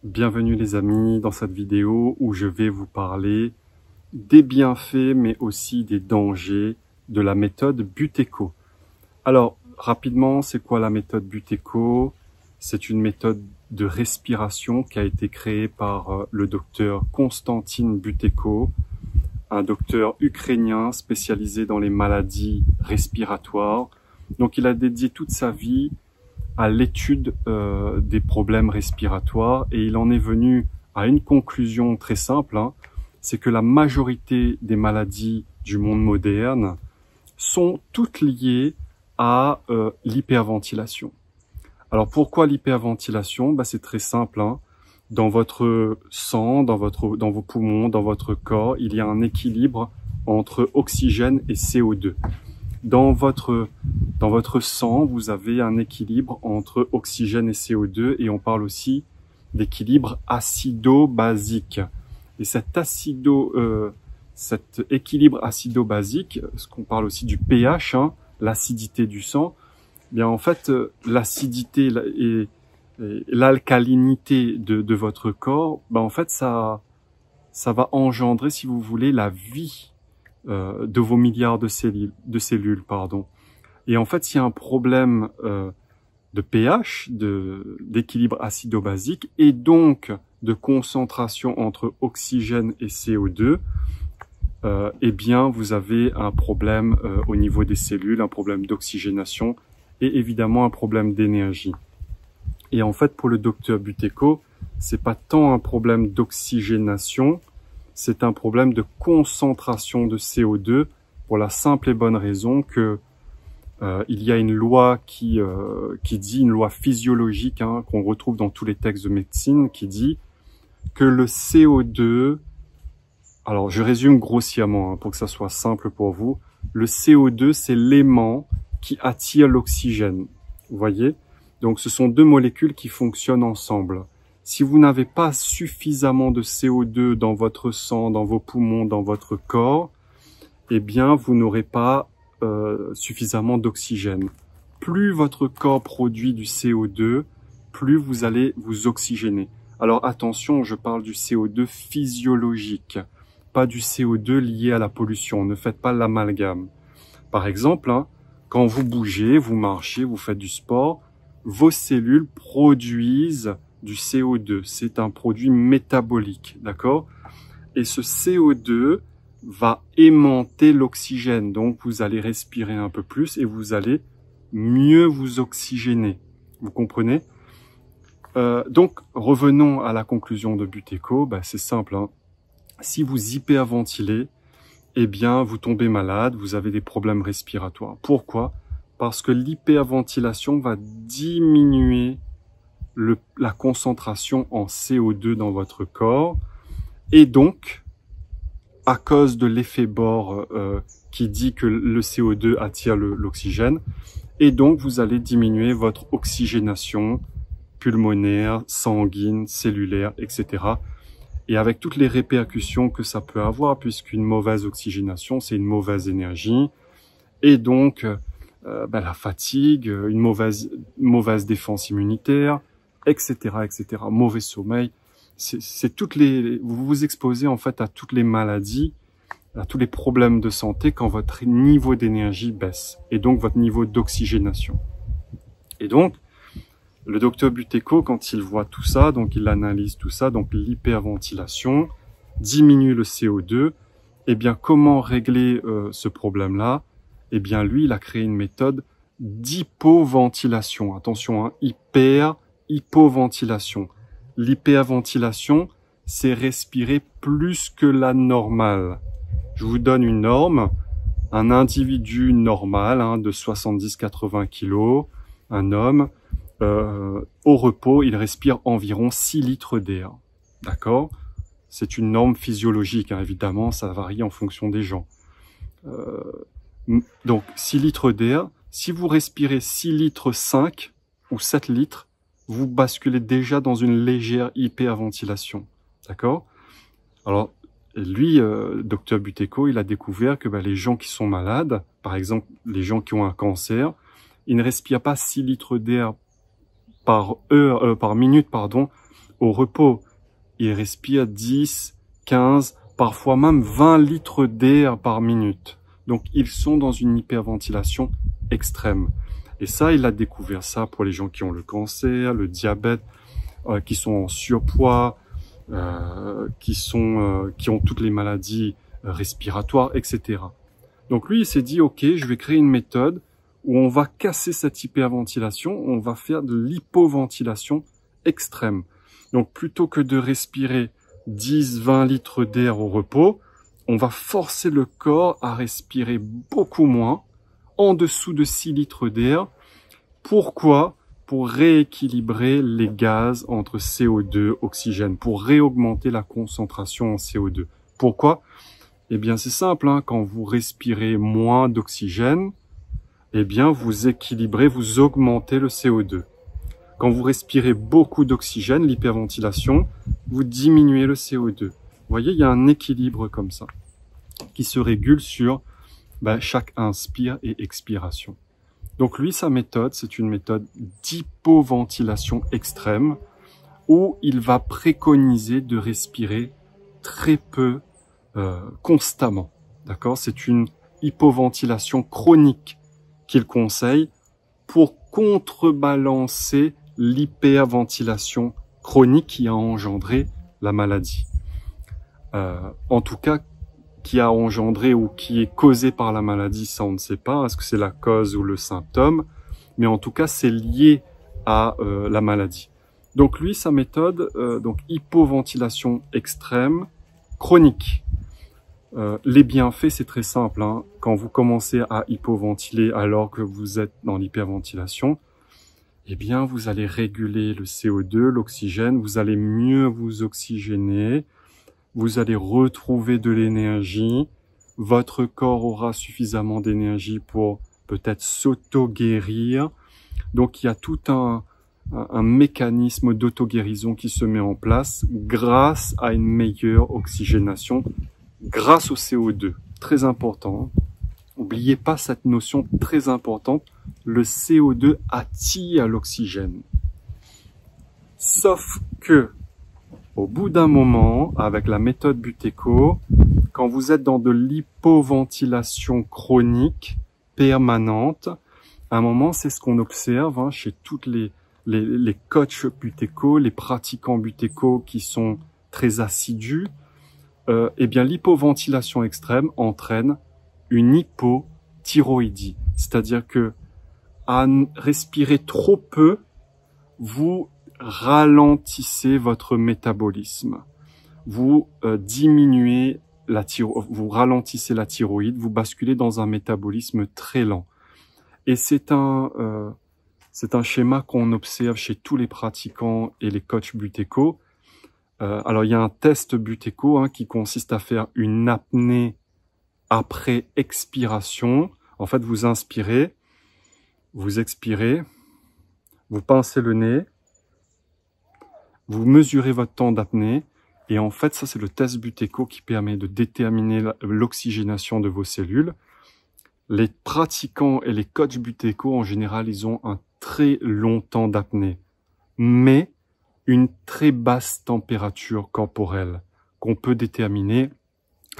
Bienvenue les amis dans cette vidéo où je vais vous parler des bienfaits mais aussi des dangers de la méthode Buteyko. Alors rapidement, c'est quoi la méthode Buteyko? C'est une méthode de respiration qui a été créée par le docteur Konstantin Buteyko, un docteur ukrainien spécialisé dans les maladies respiratoires. Donc il a dédié toute sa vie à l'étude des problèmes respiratoires et il en est venu à une conclusion très simple, c'est que la majorité des maladies du monde moderne sont toutes liées à l'hyperventilation. Alors pourquoi l'hyperventilation? C'est très simple, Dans votre sang, dans vos poumons, dans votre corps, il y a un équilibre entre oxygène et CO2. Dans votre sang, vous avez un équilibre entre oxygène et CO2 et on parle aussi d'équilibre acido-basique. Et cet équilibre acido-basique, ce qu'on parle aussi du pH, l'acidité du sang, bien en fait l'acidité et l'alcalinité de votre corps, en fait ça va engendrer, si vous voulez, la vie de vos milliards de cellules, pardon. Et en fait, s'il y a un problème de pH, d'équilibre acido-basique, et donc de concentration entre oxygène et CO2, eh bien, vous avez un problème au niveau des cellules, un problème d'oxygénation, et évidemment un problème d'énergie. Et en fait, pour le docteur Buteyko, c'est pas tant un problème d'oxygénation, c'est un problème de concentration de CO2 pour la simple et bonne raison que il y a une loi qui dit, une loi physiologique qu'on retrouve dans tous les textes de médecine, qui dit que le CO2, alors je résume grossièrement pour que ça soit simple pour vous, le CO2 c'est l'aimant qui attire l'oxygène, vous voyez? Donc ce sont deux molécules qui fonctionnent ensemble. Si vous n'avez pas suffisamment de CO2 dans votre sang, dans vos poumons, dans votre corps, eh bien, vous n'aurez pas suffisamment d'oxygène. Plus votre corps produit du CO2, plus vous allez vous oxygéner. Alors attention, je parle du CO2 physiologique, pas du CO2 lié à la pollution. Ne faites pas l'amalgame. Par exemple, quand vous bougez, vous marchez, vous faites du sport, vos cellules produisent du CO2, c'est un produit métabolique, d'accord? Et ce CO2 va aimanter l'oxygène, donc vous allez respirer un peu plus et vous allez mieux vous oxygéner, vous comprenez? Donc revenons à la conclusion de Buteyko, c'est simple, si vous hyperventilez, eh bien vous tombez malade, vous avez des problèmes respiratoires. Pourquoi? Parce que l'hyperventilation va diminuer la concentration en CO2 dans votre corps et donc à cause de l'effet Bohr qui dit que le CO2 attire l'oxygène et donc vous allez diminuer votre oxygénation pulmonaire, sanguine, cellulaire, etc. Et avec toutes les répercussions que ça peut avoir, puisqu'une mauvaise oxygénation c'est une mauvaise énergie et donc la fatigue, une mauvaise défense immunitaire, etc., etc. Mauvais sommeil, vous vous exposez en fait à toutes les maladies, à tous les problèmes de santé quand votre niveau d'énergie baisse et donc votre niveau d'oxygénation. Et donc, le docteur Buteyko, quand il voit tout ça, donc il analyse tout ça, donc l'hyperventilation diminue le CO2, eh bien comment régler ce problème-là? Eh bien lui, il a créé une méthode d'hypoventilation. Attention, hypoventilation. L'hyperventilation, c'est respirer plus que la normale. Je vous donne une norme. Un individu normal de 70-80 kg, un homme, au repos, il respire environ 6 litres d'air. D'accord? C'est une norme physiologique, évidemment, ça varie en fonction des gens. Donc 6 litres d'air, si vous respirez 6 litres 5 ou 7 litres, vous basculez déjà dans une légère hyperventilation. D'accord? Alors, lui, docteur Buteyko, il a découvert que les gens qui sont malades, par exemple les gens qui ont un cancer, ils ne respirent pas 6 litres d'air par minute, au repos, ils respirent 10, 15, parfois même 20 litres d'air par minute. Donc, ils sont dans une hyperventilation extrême. Et ça, il a découvert ça pour les gens qui ont le cancer, le diabète, qui sont en surpoids, qui ont toutes les maladies respiratoires, etc. Donc lui, il s'est dit, ok, je vais créer une méthode où on va casser cette hyperventilation, on va faire de l'hypoventilation extrême. Donc plutôt que de respirer 10-20 litres d'air au repos, on va forcer le corps à respirer beaucoup moins, en dessous de 6 litres d'air. Pourquoi? Pour rééquilibrer les gaz entre CO2 et oxygène, pour réaugmenter la concentration en CO2. Pourquoi? Eh bien, c'est simple, hein, quand vous respirez moins d'oxygène, eh bien, vous équilibrez, vous augmentez le CO2. Quand vous respirez beaucoup d'oxygène, l'hyperventilation, vous diminuez le CO2. Vous voyez, il y a un équilibre comme ça, qui se régule sur chaque inspire et expiration. Donc lui, sa méthode, c'est une méthode d'hypoventilation extrême où il va préconiser de respirer très peu constamment. D'accord? C'est une hypoventilation chronique qu'il conseille pour contrebalancer l'hyperventilation chronique qui a engendré la maladie. En tout cas, qui a engendré ou qui est causé par la maladie, ça on ne sait pas, est-ce que c'est la cause ou le symptôme, mais en tout cas c'est lié à la maladie. Donc lui, sa méthode, donc hypoventilation extrême, chronique. Les bienfaits, c'est très simple, hein. Quand vous commencez à hypoventiler alors que vous êtes dans l'hyperventilation, eh bien vous allez réguler le CO2, l'oxygène, vous allez mieux vous oxygéner, vous allez retrouver de l'énergie, votre corps aura suffisamment d'énergie pour peut-être s'auto-guérir. Donc il y a tout un mécanisme d'auto-guérison qui se met en place grâce à une meilleure oxygénation, grâce au CO2. Très important. N'oubliez pas cette notion très importante. Le CO2 attire l'oxygène. Sauf que au bout d'un moment, avec la méthode Buteyko, quand vous êtes dans de l'hypoventilation chronique, permanente, à un moment, c'est ce qu'on observe hein, chez toutes les coachs Buteyko, les pratiquants Buteyko qui sont très assidus, eh bien l'hypoventilation extrême entraîne une hypothyroïdie. C'est-à-dire que à respirer trop peu, vous ralentissez votre métabolisme, vous diminuez vous ralentissez la thyroïde, vous basculez dans un métabolisme très lent. Et c'est un schéma qu'on observe chez tous les pratiquants et les coachs Buteyko. Alors il y a un test Buteyko hein, qui consiste à faire une apnée après expiration. En fait, vous inspirez, vous expirez, vous pincez le nez, vous mesurez votre temps d'apnée et en fait, ça c'est le test Buteyko qui permet de déterminer l'oxygénation de vos cellules. Les pratiquants et les coachs Buteyko, en général, ils ont un très long temps d'apnée, mais une très basse température corporelle qu'on peut déterminer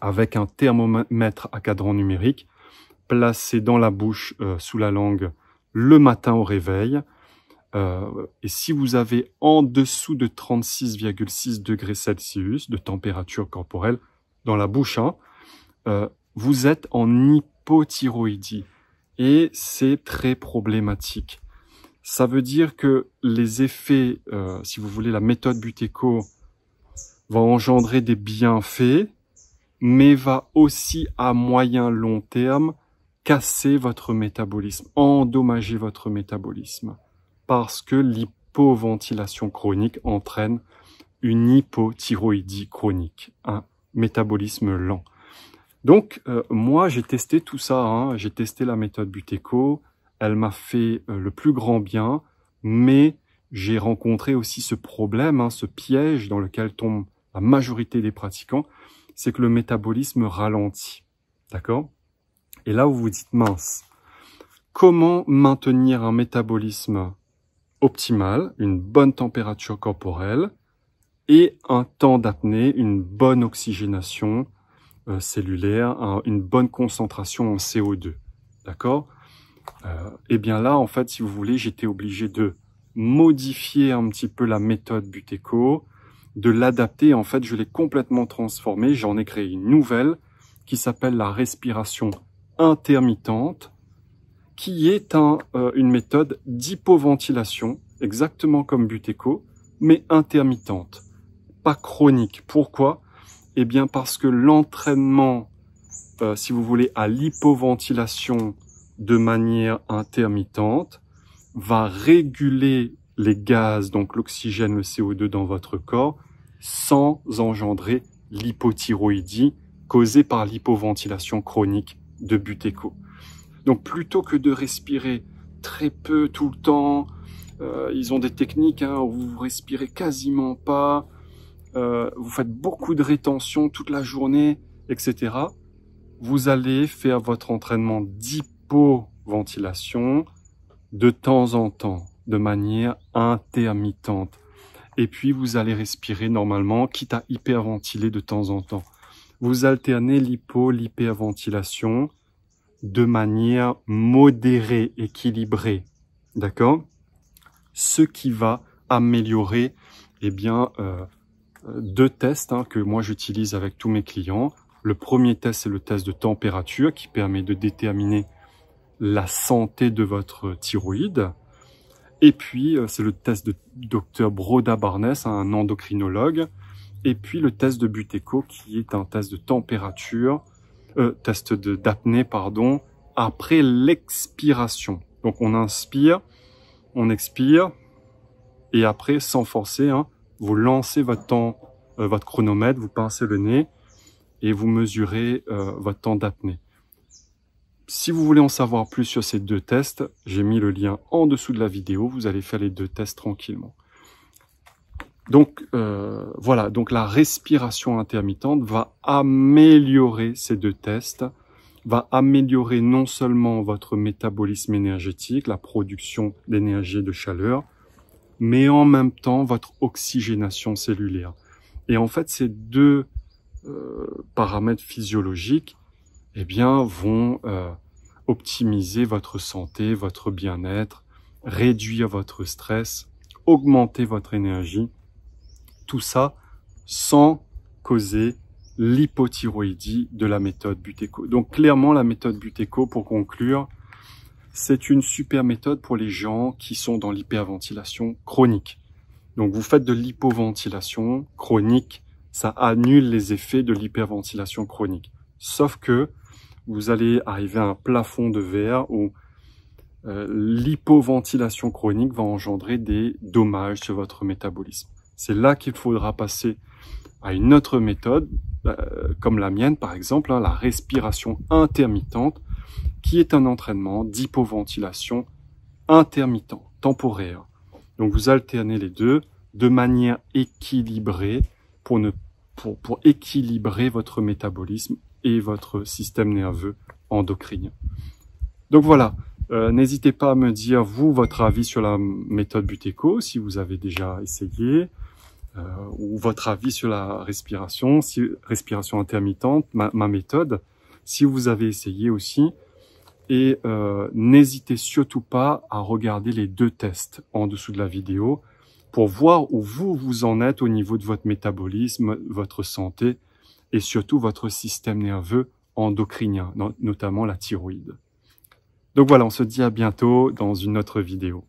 avec un thermomètre à cadran numérique placé dans la bouche, sous la langue, le matin au réveil. Et si vous avez en dessous de 36,6 degrés Celsius de température corporelle dans la bouche, hein, vous êtes en hypothyroïdie et c'est très problématique. Ça veut dire que les effets, si vous voulez, la méthode Buteyko va engendrer des bienfaits, mais va aussi à moyen long terme casser votre métabolisme, endommager votre métabolisme. Parce que l'hypoventilation chronique entraîne une hypothyroïdie chronique, un métabolisme lent. Donc, moi, j'ai testé tout ça, hein. J'ai testé la méthode Buteyko, elle m'a fait le plus grand bien, mais j'ai rencontré aussi ce problème, hein, ce piège dans lequel tombe la majorité des pratiquants, c'est que le métabolisme ralentit, d'accord? Et là, vous vous dites, mince, comment maintenir un métabolisme optimale, une bonne température corporelle, et un temps d'apnée, une bonne oxygénation cellulaire, une bonne concentration en CO2. D'accord? Et bien là, en fait, si vous voulez, j'étais obligé de modifier un petit peu la méthode Buteco, de l'adapter. En fait, je l'ai complètement transformée. J'en ai créé une nouvelle qui s'appelle la respiration intermittente, qui est une méthode d'hypoventilation, exactement comme Buteco, mais intermittente, pas chronique. Pourquoi? Eh bien parce que l'entraînement, si vous voulez, à l'hypoventilation de manière intermittente, va réguler les gaz, donc l'oxygène, le CO2 dans votre corps, sans engendrer l'hypothyroïdie causée par l'hypoventilation chronique de Buteco. Donc plutôt que de respirer très peu tout le temps, ils ont des techniques où vous respirez quasiment pas, vous faites beaucoup de rétention toute la journée, etc. Vous allez faire votre entraînement d'hypoventilation de temps en temps, de manière intermittente. Et puis vous allez respirer normalement, quitte à hyperventiler de temps en temps. Vous alternez l'hyperventilation de manière modérée, équilibrée. D'accord? Ce qui va améliorer, eh bien, deux tests que moi j'utilise avec tous mes clients. Le premier test, c'est le test de température qui permet de déterminer la santé de votre thyroïde. Et puis, c'est le test de Dr Broda Barnes, un endocrinologue. Et puis, le test de Buteco qui est un test de température, test d'apnée, pardon, après l'expiration. Donc, on inspire, on expire, et après, sans forcer, vous lancez votre temps, votre chronomètre, vous pincez le nez, et vous mesurez votre temps d'apnée. Si vous voulez en savoir plus sur ces deux tests, j'ai mis le lien en dessous de la vidéo. Vous allez faire les deux tests tranquillement. Donc, voilà. Donc, la respiration intermittente va améliorer ces deux tests, va améliorer non seulement votre métabolisme énergétique, la production d'énergie et de chaleur, mais en même temps, votre oxygénation cellulaire. Et en fait, ces deux paramètres physiologiques, eh bien, vont optimiser votre santé, votre bien-être, réduire votre stress, augmenter votre énergie. Tout ça sans causer l'hypothyroïdie de la méthode Buteco. Donc, clairement, la méthode Buteco, pour conclure, c'est une super méthode pour les gens qui sont dans l'hyperventilation chronique. Donc, vous faites de l'hypoventilation chronique, ça annule les effets de l'hyperventilation chronique. Sauf que vous allez arriver à un plafond de verre où l'hypoventilation chronique va engendrer des dommages sur votre métabolisme. C'est là qu'il faudra passer à une autre méthode, comme la mienne par exemple, la respiration intermittente, qui est un entraînement d'hypoventilation intermittent, temporaire. Donc vous alternez les deux de manière équilibrée pour équilibrer votre métabolisme et votre système nerveux endocrinien. Donc voilà, n'hésitez pas à me dire, vous, votre avis sur la méthode Buteco, si vous avez déjà essayé, ou votre avis sur la respiration, respiration intermittente, ma méthode, si vous avez essayé aussi. Et n'hésitez surtout pas à regarder les deux tests en dessous de la vidéo pour voir où vous en êtes au niveau de votre métabolisme, votre santé, et surtout votre système nerveux endocrinien, notamment la thyroïde. Donc voilà, on se dit à bientôt dans une autre vidéo.